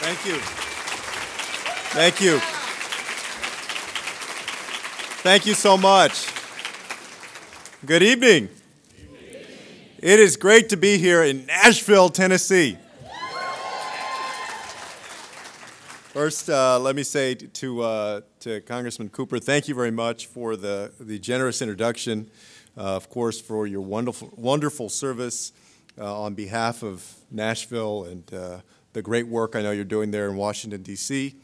Thank you. Thank you. Thank you so much. Good evening. It is great to be here in Nashville, Tennessee. First, let me say to Congressman Cooper, thank you very much for the generous introduction, of course, for your wonderful service on behalf of Nashville and the great work I know you're doing there in Washington, D.C.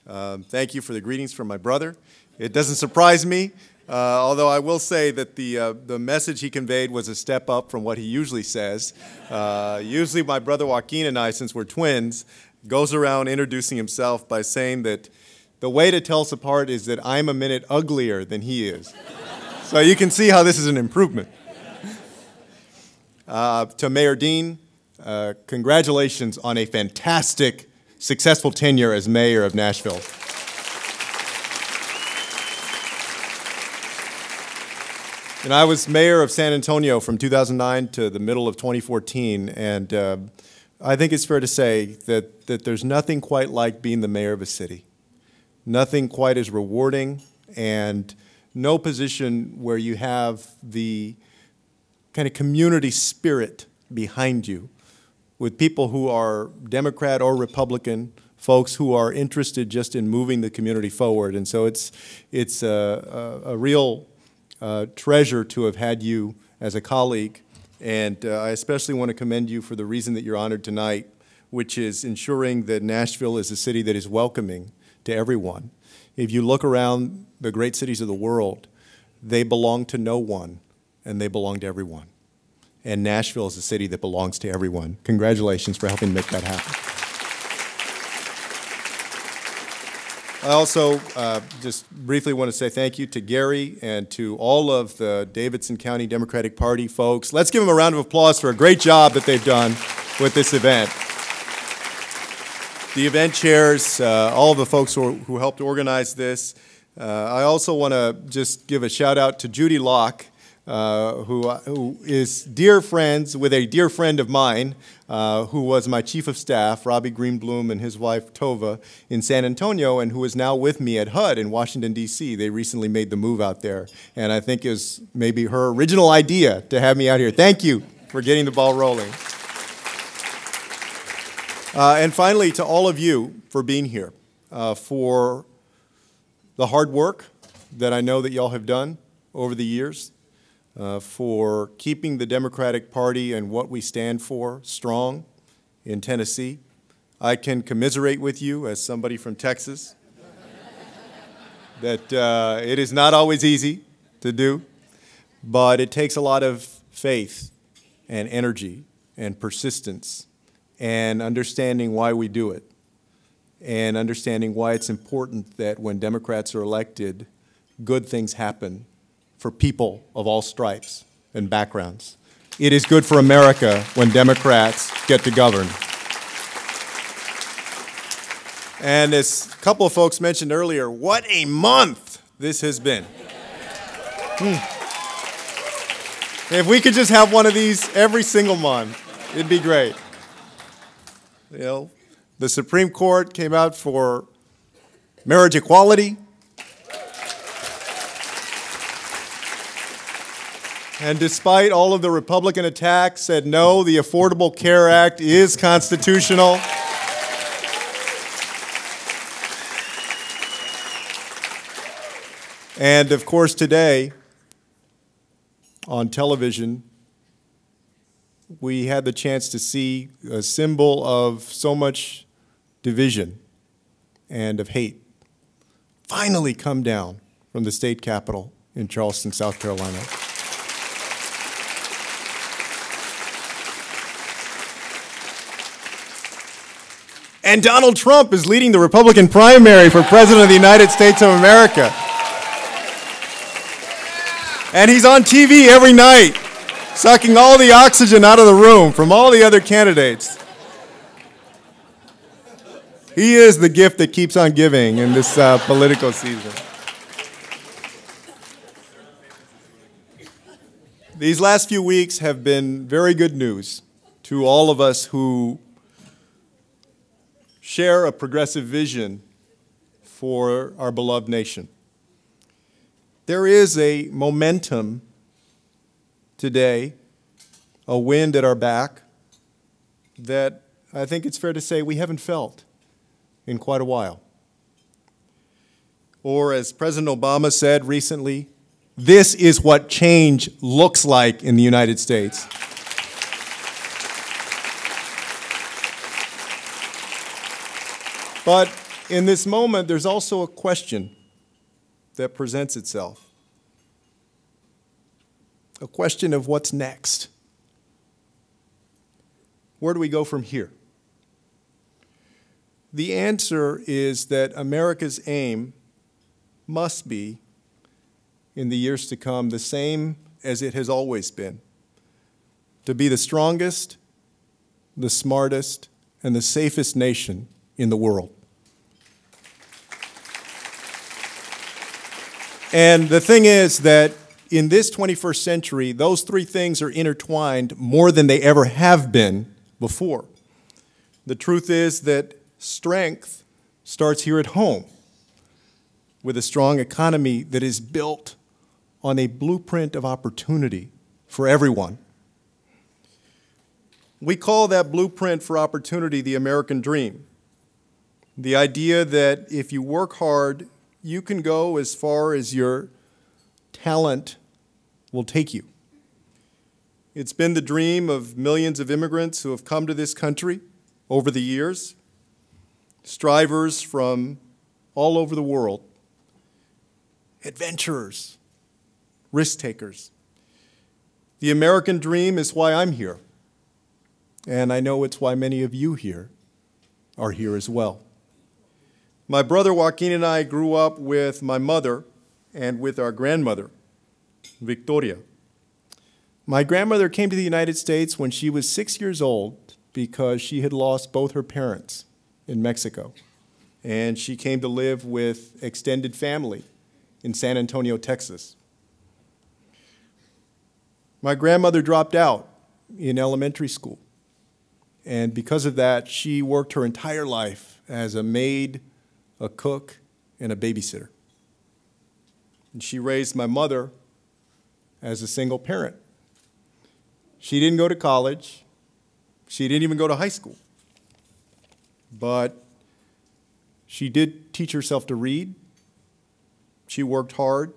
Thank you for the greetings from my brother. It doesn't surprise me, although I will say that the message he conveyed was a step up from what he usually says. Usually my brother Joaquin and I, since we're twins, goes around introducing himself by saying that the way to tell us apart is that I'm a minute uglier than he is. So you can see how this is an improvement. To Mayor Dean, congratulations on a fantastic, successful tenure as mayor of Nashville. And I was mayor of San Antonio from 2009 to the middle of 2014, and I think it's fair to say that there's nothing quite like being the mayor of a city. Nothing quite as rewarding, and no position where you have the kind of community spirit behind you with people who are Democrat or Republican, folks who are interested just in moving the community forward. And so it's a real treasure to have had you as a colleague. And I especially want to commend you for the reason that you're honored tonight, which is ensuring that Nashville is a city that is welcoming to everyone. If you look around the great cities of the world, they belong to no one, and they belong to everyone. And Nashville is a city that belongs to everyone. Congratulations for helping make that happen. I also just briefly want to say thank you to Gary and to all of the Davidson County Democratic Party folks. Let's give them a round of applause for a great job that they've done with this event. The event chairs, all of the folks who helped organize this. I also want to just give a shout out to Judy Locke, who is dear friends with a dear friend of mine, who was my chief of staff, Robbie Greenblum, and his wife Tova in San Antonio, and who is now with me at HUD in Washington, D.C. They recently made the move out there, and I think it was maybe her original idea to have me out here. Thank you for getting the ball rolling. And finally, to all of you for being here, for the hard work that I know that y'all have done over the years, for keeping the Democratic Party and what we stand for strong in Tennessee. I can commiserate with you as somebody from Texas that it is not always easy to do, but it takes a lot of faith and energy and persistence and understanding why we do it and understanding why it's important that when Democrats are elected, good things happen for people of all stripes and backgrounds. It is good for America when Democrats get to govern. And as a couple of folks mentioned earlier, what a month this has been. If we could just have one of these every single month, it'd be great. You know, the Supreme Court came out for marriage equality. And despite all of the Republican attacks, said no, the Affordable Care Act is constitutional. And of course today, on television, we had the chance to see a symbol of so much division and of hate finally come down from the state capitol in Charleston, South Carolina. And Donald Trump is leading the Republican primary for President of the United States of America. And he's on TV every night, sucking all the oxygen out of the room from all the other candidates. He is the gift that keeps on giving in this political season. These last few weeks have been very good news to all of us who share a progressive vision for our beloved nation. There is a momentum today, a wind at our back, that I think it's fair to say we haven't felt in quite a while. Or as President Obama said recently, this is what change looks like in the United States. But in this moment, there's also a question that presents itself. A question of what's next. Where do we go from here? The answer is that America's aim must be, in the years to come, the same as it has always been: to be the strongest, the smartest, and the safest nation in the world. And the thing is that in this 21st century, those three things are intertwined more than they ever have been before. The truth is that strength starts here at home, with a strong economy that is built on a blueprint of opportunity for everyone. We call that blueprint for opportunity the American dream. The idea that if you work hard, you can go as far as your talent will take you. It's been the dream of millions of immigrants who have come to this country over the years, strivers from all over the world, adventurers, risk takers. The American dream is why I'm here, and I know it's why many of you here are here as well. My brother Joaquin and I grew up with my mother and with our grandmother, Victoria. My grandmother came to the United States when she was 6 years old because she had lost both her parents in Mexico. And she came to live with extended family in San Antonio, Texas. My grandmother dropped out in elementary school. And because of that, she worked her entire life as a maid, a cook, and a babysitter. And she raised my mother as a single parent. She didn't go to college. She didn't even go to high school. But she did teach herself to read. She worked hard.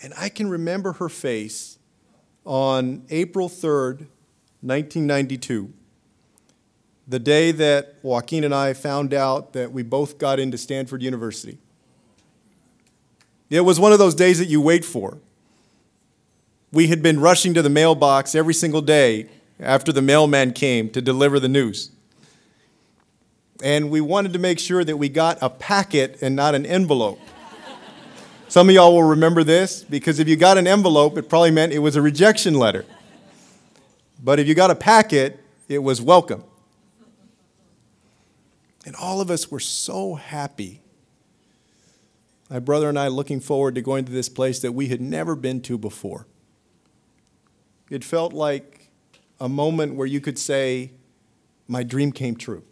And I can remember her face on April 3rd, 1992, the day that Joaquin and I found out that we both got into Stanford University. It was one of those days that you wait for. We had been rushing to the mailbox every single day after the mailman came to deliver the news. And we wanted to make sure that we got a packet and not an envelope. Some of y'all will remember this, because if you got an envelope, it probably meant it was a rejection letter. But if you got a packet, it was welcome. And all of us were so happy. My brother and I looking forward to going to this place that we had never been to before. It felt like a moment where you could say, my dream came true.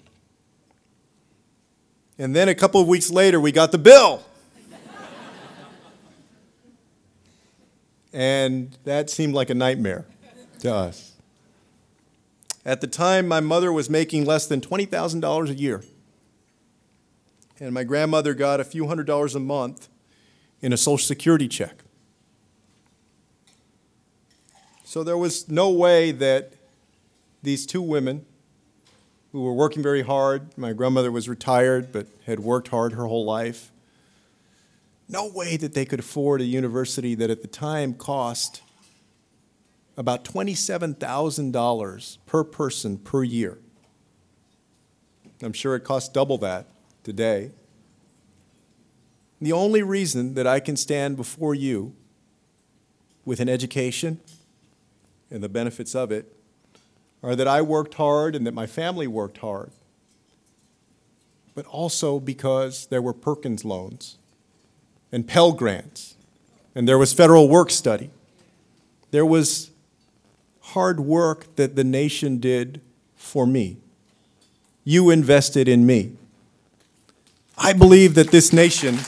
And then a couple of weeks later, we got the bill. And that seemed like a nightmare to us. At the time, my mother was making less than $20,000 a year. And my grandmother got a few $100s a month in a Social Security check. So there was no way that these two women who were working very hard, my grandmother was retired but had worked hard her whole life, no way that they could afford a university that at the time cost about $27,000 per person per year. I'm sure it costs double that today. The only reason that I can stand before you with an education and the benefits of it are that I worked hard and that my family worked hard, but also because there were Perkins loans and Pell Grants, and there was federal work study. There was hard work that the nation did for me. You invested in me. I believe that this nation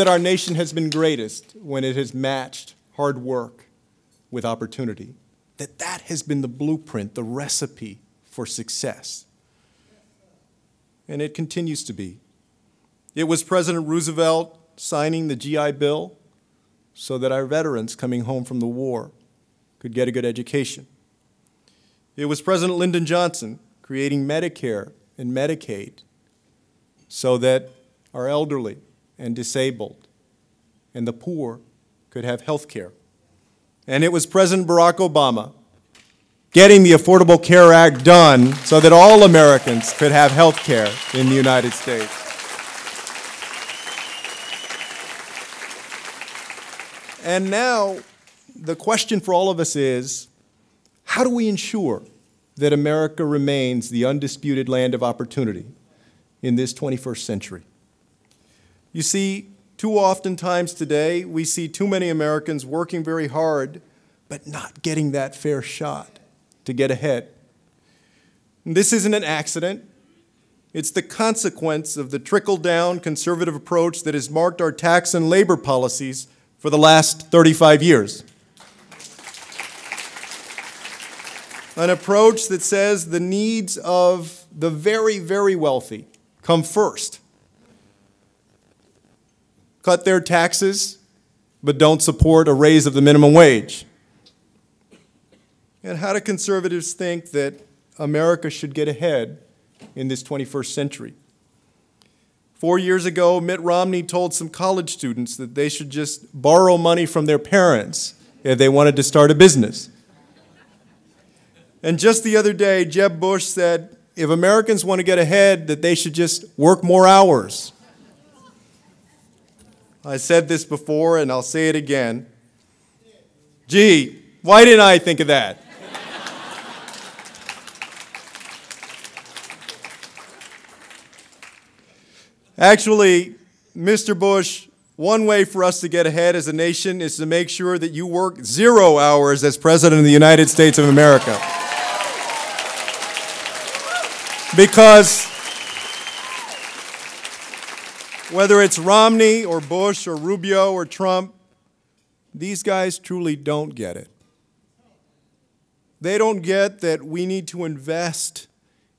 our nation has been greatest when it has matched hard work with opportunity. That has been the blueprint, the recipe for success. And it continues to be. It was President Roosevelt signing the GI Bill so that our veterans coming home from the war could get a good education. It was President Lyndon Johnson creating Medicare and Medicaid so that our elderly and disabled and the poor could have health care. And it was President Barack Obama getting the Affordable Care Act done so that all Americans could have health care in the United States. And now, the question for all of us is, how do we ensure that America remains the undisputed land of opportunity in this 21st century? You see, too oftentimes today, we see too many Americans working very hard, but not getting that fair shot to get ahead. And this isn't an accident. It's the consequence of the trickle-down conservative approach that has marked our tax and labor policies for the last 35 years. An approach that says the needs of the very, very wealthy come first. Cut their taxes, but don't support a raise of the minimum wage. And how do conservatives think that America should get ahead in this 21st century? 4 years ago, Mitt Romney told some college students that they should just borrow money from their parents if they wanted to start a business. And just the other day, Jeb Bush said, if Americans want to get ahead, that they should just work more hours. I said this before, and I'll say it again. Gee, why didn't I think of that? Actually, Mr. Bush, one way for us to get ahead as a nation is to make sure that you work 0 hours as President of the United States of America. Because whether it's Romney or Bush or Rubio or Trump, these guys truly don't get it. They don't get that we need to invest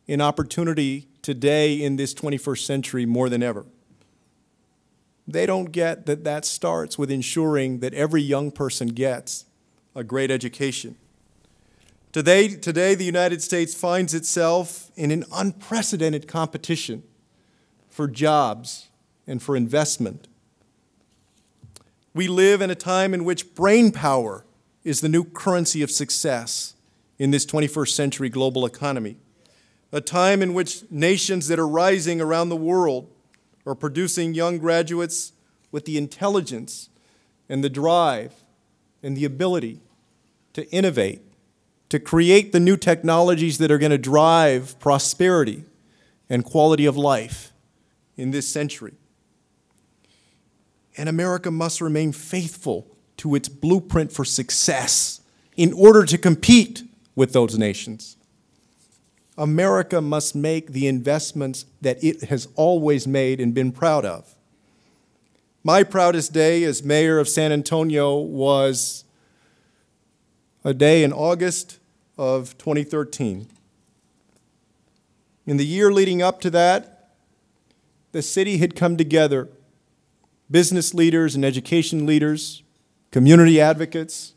in opportunity today in this 21st century more than ever. They don't get that that starts with ensuring that every young person gets a great education. Today, the United States finds itself in an unprecedented competition for jobs and for investment. We live in a time in which brain power is the new currency of success in this 21st century global economy. A time in which nations that are rising around the world are producing young graduates with the intelligence and the drive and the ability to innovate, to create the new technologies that are going to drive prosperity and quality of life in this century. And America must remain faithful to its blueprint for success in order to compete with those nations. America must make the investments that it has always made and been proud of. My proudest day as mayor of San Antonio was a day in August of 2013. In the year leading up to that, the city had come together, business leaders and education leaders, community advocates,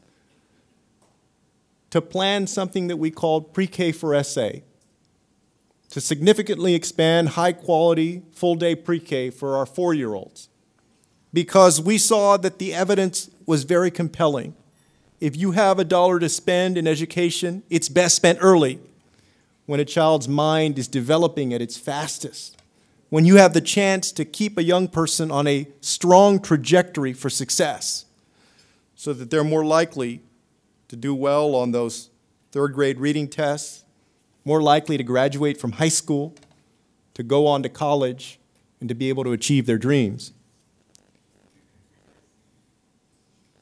to plan something that we called Pre-K for SA, to significantly expand high-quality, full-day pre-K for our 4-year-olds, because we saw that the evidence was very compelling. If you have $1 to spend in education, it's best spent early, when a child's mind is developing at its fastest, when you have the chance to keep a young person on a strong trajectory for success, so that they're more likely to do well on those third-grade reading tests, more likely to graduate from high school, to go on to college, and to be able to achieve their dreams.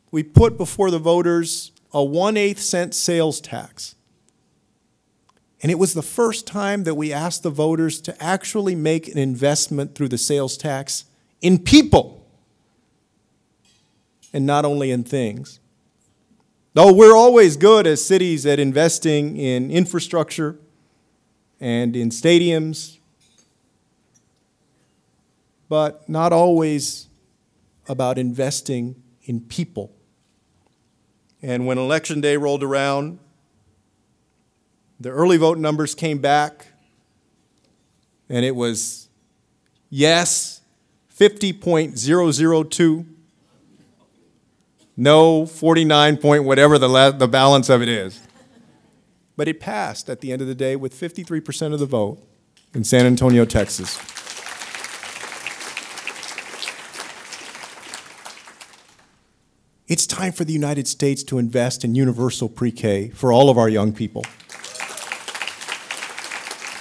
We put before the voters a 1/8 cent sales tax. And it was the first time that we asked the voters to actually make an investment through the sales tax in people and not only in things. Though we're always good as cities at investing in infrastructure and in stadiums, but not always about investing in people. And when Election Day rolled around, the early vote numbers came back, and it was yes, 50.002, no, 49 point whatever the balance of it is. But it passed at the end of the day with 53% of the vote in San Antonio, Texas. It's time for the United States to invest in universal pre-K for all of our young people.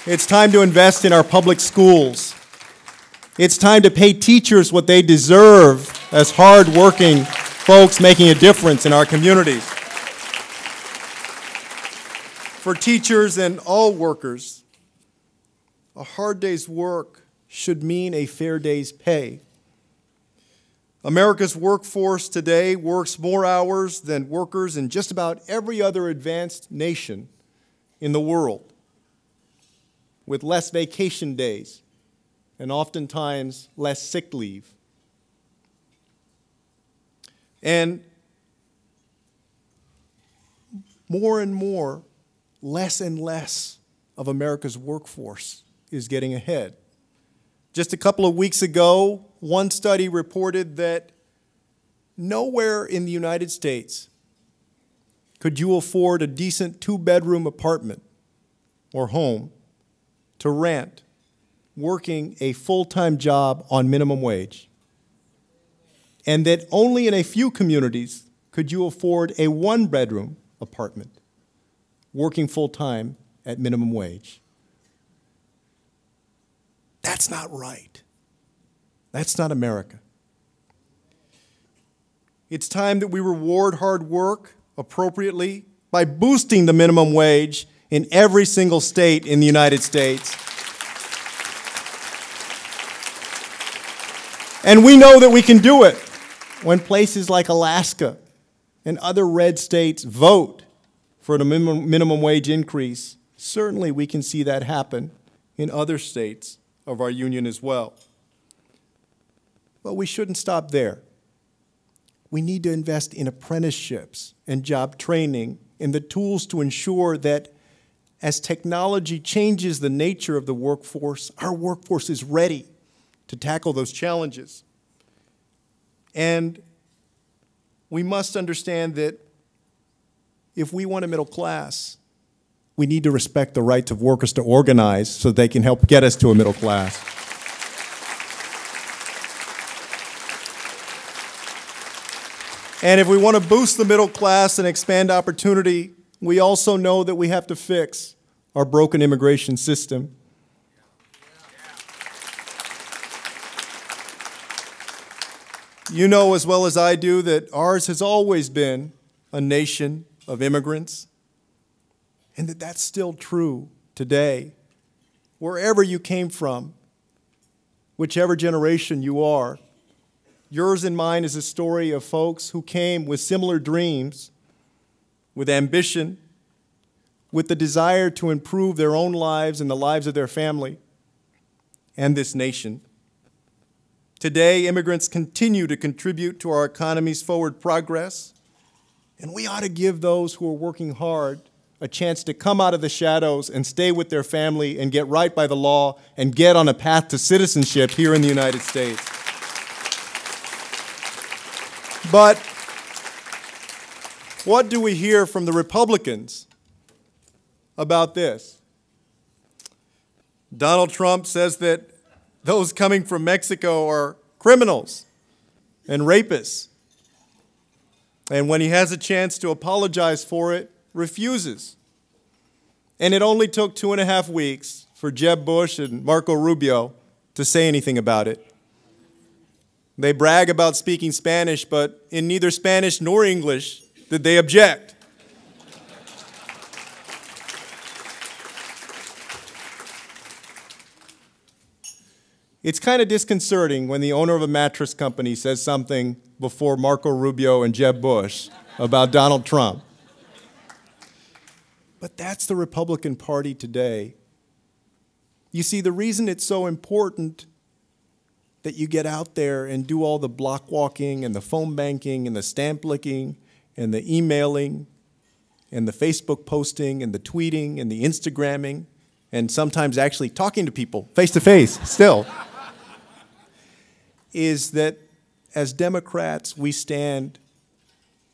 It's time to invest in our public schools. It's time to pay teachers what they deserve as hard-working folks making a difference in our communities. For teachers and all workers, a hard day's work should mean a fair day's pay. America's workforce today works more hours than workers in just about every other advanced nation in the world, with less vacation days and oftentimes less sick leave. And more, less and less of America's workforce is getting ahead. Just a couple of weeks ago, one study reported that nowhere in the United States could you afford a decent 2-bedroom apartment or home to rent working a full-time job on minimum wage. And that only in a few communities could you afford a 1-bedroom apartment working full-time at minimum wage. That's not right. That's not America. It's time that we reward hard work appropriately by boosting the minimum wage in every single state in the United States. And we know that we can do it when places like Alaska and other red states vote for the minimum wage increase. Certainly we can see that happen in other states of our union as well. But we shouldn't stop there. We need to invest in apprenticeships and job training and the tools to ensure that as technology changes the nature of the workforce, our workforce is ready to tackle those challenges. And we must understand that if we want a middle class, we need to respect the rights of workers to organize so they can help get us to a middle class. And if we want to boost the middle class and expand opportunity, we also know that we have to fix our broken immigration system. You know as well as I do that ours has always been a nation of immigrants, and that that's still true today. Wherever you came from, whichever generation you are, yours and mine is a story of folks who came with similar dreams, with ambition, with the desire to improve their own lives and the lives of their family and this nation. Today, immigrants continue to contribute to our economy's forward progress, and we ought to give those who are working hard a chance to come out of the shadows and stay with their family and get right by the law and get on a path to citizenship here in the United States. But what do we hear from the Republicans about this? Donald Trump says that those coming from Mexico are criminals and rapists. And when he has a chance to apologize for it, refuses. And it only took 2.5 weeks for Jeb Bush and Marco Rubio to say anything about it. They brag about speaking Spanish, but in neither Spanish nor English did they object. It's kind of disconcerting when the owner of a mattress company says something before Marco Rubio and Jeb Bush about Donald Trump. But that's the Republican Party today. You see, the reason it's so important that you get out there and do all the block walking and the phone banking and the stamp licking and the emailing and the Facebook posting and the tweeting and the Instagramming and sometimes actually talking to people face to face still, is that as Democrats, we stand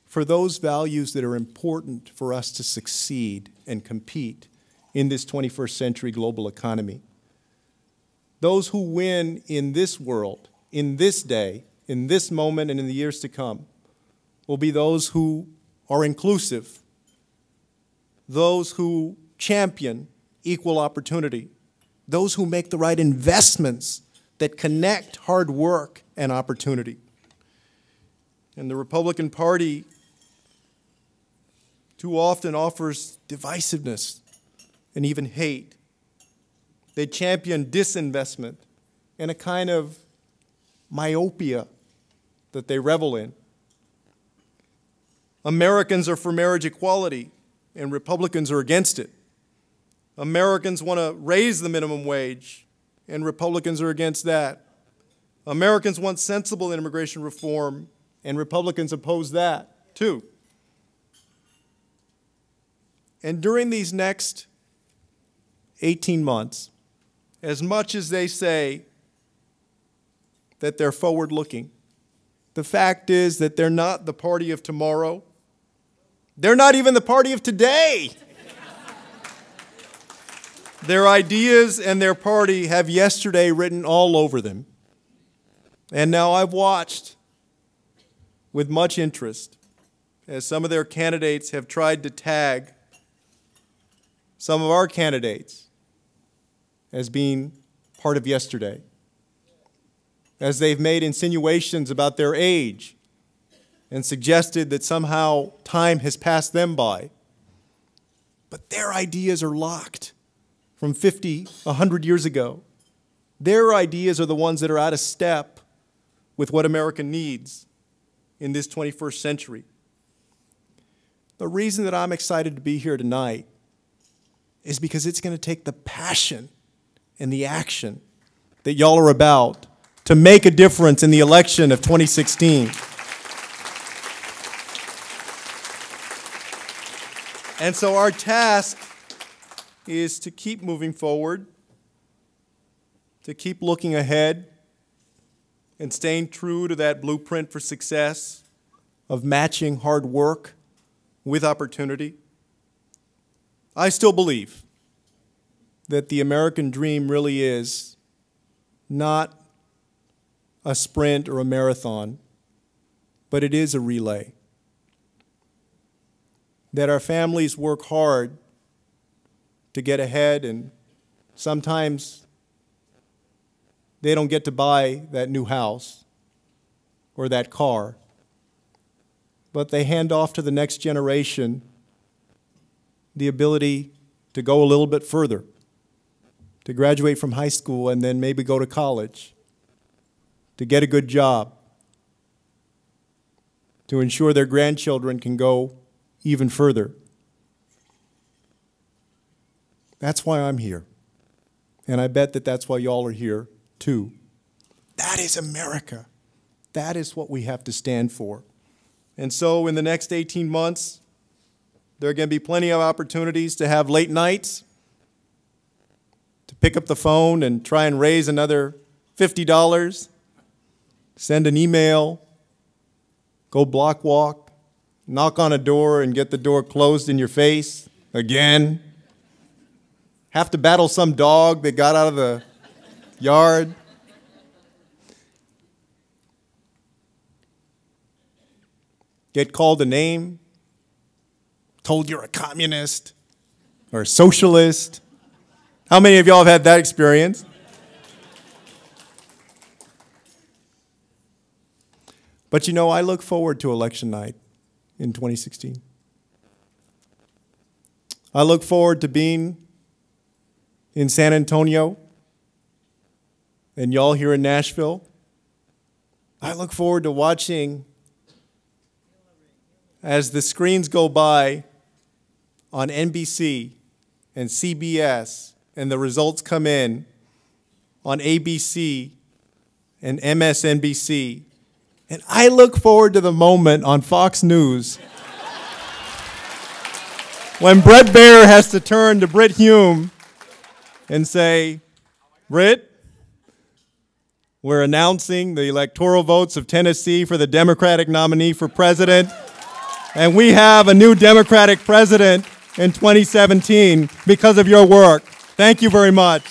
for those values that are important for us to succeed and compete in this 21st century global economy. Those who win in this world, in this day, in this moment, and in the years to come, will be those who are inclusive, those who champion equal opportunity, those who make the right investments that connect hard work and opportunity. And the Republican Party too often offers divisiveness and even hate. They champion disinvestment and a kind of myopia that they revel in. Americans are for marriage equality, and Republicans are against it. Americans want to raise the minimum wage, and Republicans are against that. Americans want sensible immigration reform, and Republicans oppose that, too. And during these next 18 months, as much as they say that they're forward-looking, the fact is that they're not the party of tomorrow. They're not even the party of today. Their ideas and their party have yesterday written all over them. And now I've watched with much interest as some of their candidates have tried to tag some of our candidates as being part of yesterday, as they've made insinuations about their age and suggested that somehow time has passed them by. But their ideas are locked from 50, 100 years ago. Their ideas are the ones that are out of step with what America needs in this 21st century. The reason that I'm excited to be here tonight is because it's going to take the passion and the action that y'all are about to make a difference in the election of 2016. And so our task is to keep moving forward, to keep looking ahead and staying true to that blueprint for success of matching hard work with opportunity. I still believe that the American dream really is not a sprint or a marathon, but it is a relay. That our families work hard to get ahead, and sometimes they don't get to buy that new house or that car, but they hand off to the next generation the ability to go a little bit further, to graduate from high school and then maybe go to college, to get a good job, to ensure their grandchildren can go even further. That's why I'm here. And I bet that that's why y'all are here too. That is America. That is what we have to stand for. And so in the next 18 months, there are going to be plenty of opportunities to have late nights, to pick up the phone and try and raise another $50, send an email, go block walk, knock on a door and get the door closed in your face again, have to battle some dog that got out of the yard. Get called a name, told you're a communist or a socialist. How many of y'all have had that experience? But you know, I look forward to election night in 2016. I look forward to being in San Antonio and y'all here in Nashville. I look forward to watching as the screens go by on NBC and CBS and the results come in on ABC and MSNBC. And I look forward to the moment on Fox News when Bret Baier has to turn to Brit Hume and say, Brit, we're announcing the electoral votes of Tennessee for the Democratic nominee for president, and we have a new Democratic president in 2017 because of your work. Thank you very much.